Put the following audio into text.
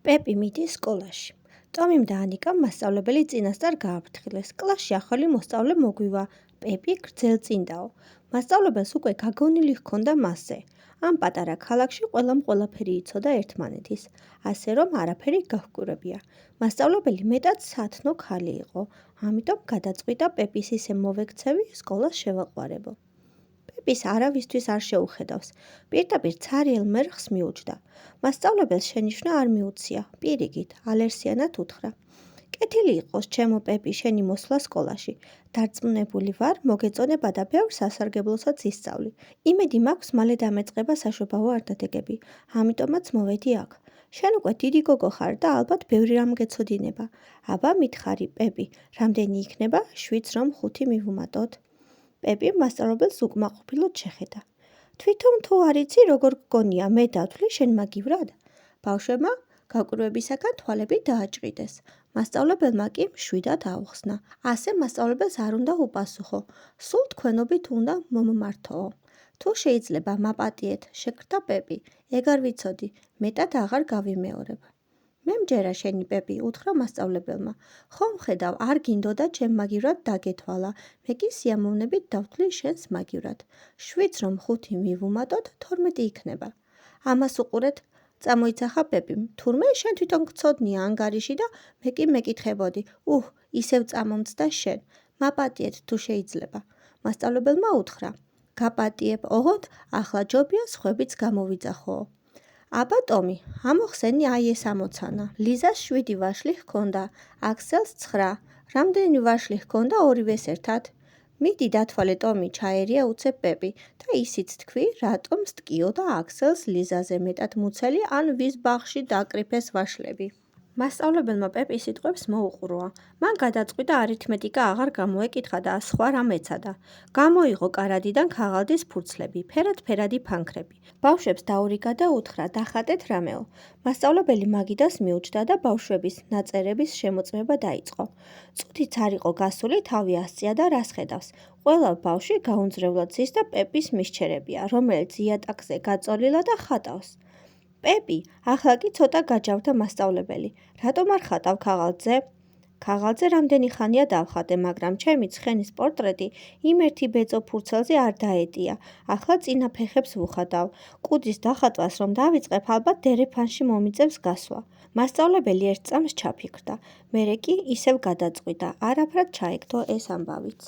პეპი მიდის სკოლაში. ტომიმ და ანიკამ მასწავლებელი წინასწარ გააფრთხილეს. კლასში ახალი მოსწავლე მოგვივა. პეპი გრძელწინდაო. მასწავლებელს უკვე გაგონილი ჰქონდა მასზე. ამ პატარა ქალაქში ყველამ ყველაფერი იცოდა ერთმანეთის, ასე რომ არაფერი გაჰკვირებია. მასწავლებელი მეტად სათნო ქალი იყო, ამიტომ გადაწყვიტა პეპის ისე მოვექცევი, სკოლას შევაყვარებო. პეპის არავისთვის არ შეუხედავს. პირდაპირ ცარიელ მერხს მიუჯდა. მასწავლებელს შენიშვნა არ მიუცია, პირიქით, ალერსიანად უთხრა. კეთილი იყოს, ჩემო პეპი, შენი მოსვლა სკოლაში. დარწმუნებული ვარ, მოგეწონება და ბევრ სასარგებლოსაც ისწავლი. იმედი მაქვს, მალე დამეწყება საშობაო არდადეგები, ამიტომაც მოვედი აქ. შენ უკვე დიდი გოგო ხარ და ალბათ ბევრი რამ გეცოდინება. აბა მითხარი, პეპი, რამდენი იქნება 7-ს რომ 5 მივუმატოთ? პეპი მასწავლებელს უკმაყოფილოდ შეხედა. თვითონ თუ არ იცი, როგორ გგონია, მე დავთვლი შენ მაგივრად? ბავშვებმა გაკვირვებისაგან თვალები დააჭყიდეს. მასწავლებელმა კი მშვიდად აუხსნა. ასე მასწავლებელს არ უნდა უპასუხო. სულ თქვენობით უნდა მომმართოო. თუ შეიძლება მაპატიეთ, შეკრთა პეპი. ეგ არ ვიცოდი, მეტად აღარ გავიმეორებ. მე მჯერა შენი პეპი, უთხრა მასწავლებელმა. ხომ ხედავ, არ გინდოდა ჩემ მაგივრად დაგეთვალა. მე კი სიამოვნებით დავთვლი შენს მაგივრად. 7-ს რომ 5 მივუმატოთ, 12 იქნება. ამას უყურეთ, წამოიცახა პეპიმ. თურმე შენ თვითონ გწოდნია ანგარიში და მე კი მეკითხებოდი. ისევ წამომწდა შენ. მაპატიეთ თუ შეიძლება. მასწავლებელმა უთხრა. გაპატიებ, ოღონდ ახლა ჯობია სხვებიც გამოვიძახოო. აბა ტომი, ამოხსენი აი ეს ამოცანა. ლიზას 7 ვაშლი ჰქონდა, აქსელს 9. რამდენი ვაშლი ჰქონდა ორივეს ერთად? მიდი დათვალე ტომი, ჩაერია უცებ პეპი და ისიც თქვი, რატომ სტკიო და აქსელს ლიზაზე მეტად მუცელი ან ვის ბაღში დაკრიფეს ვაშლები. მასწავლებელმა პეპის სიტყვებს მოუყურვა. მან გადაწყვიტა არითმეტიკა აღარ გამოეკითხა და სხვა რამ ეცადა. გამოიღო კარადიდან ქაღალდის ფურცლები, ფერად-ფერადი ფანქრები. ბავშვებს დაურიგა და უთხრა, დახატეთ რამეო. მასწავლებელი მაგიდას მიუჯდა და ბავშვების ნაწერების შემოწმება დაიწყო. წუთიც არ იყო გასული, თავი ასწია და რას ხედავს. ყველა ბავშვი გაუნձრევლად ზის და პეპის მისჩერებია, რომელიც იატაკზე გაწოლილა და ხატავს. პეპი, ახლა კი ცოტა გაჯავდა მასწავლებელი. რატომ არ ხატავ ქაღალდზე? ქაღალდზე რამდენი ხანია დავხატე, მაგრამ ჩემი ცხენის პორტრეტი იმ ერთი ბეწო ფურცელზე არ დაეტია. ახლა წინა ფეხებს ვუხატავ. კუდის დახატვას რომ დავიწყებ, ალბათ დერეფანში მომიწევს გასვლა. მასწავლებელი ერთ წამს ჩაფიქრდა. მერე კი ისევ გადაწყვიტა, არაფრად ჩაეგდო ეს ამბავიც.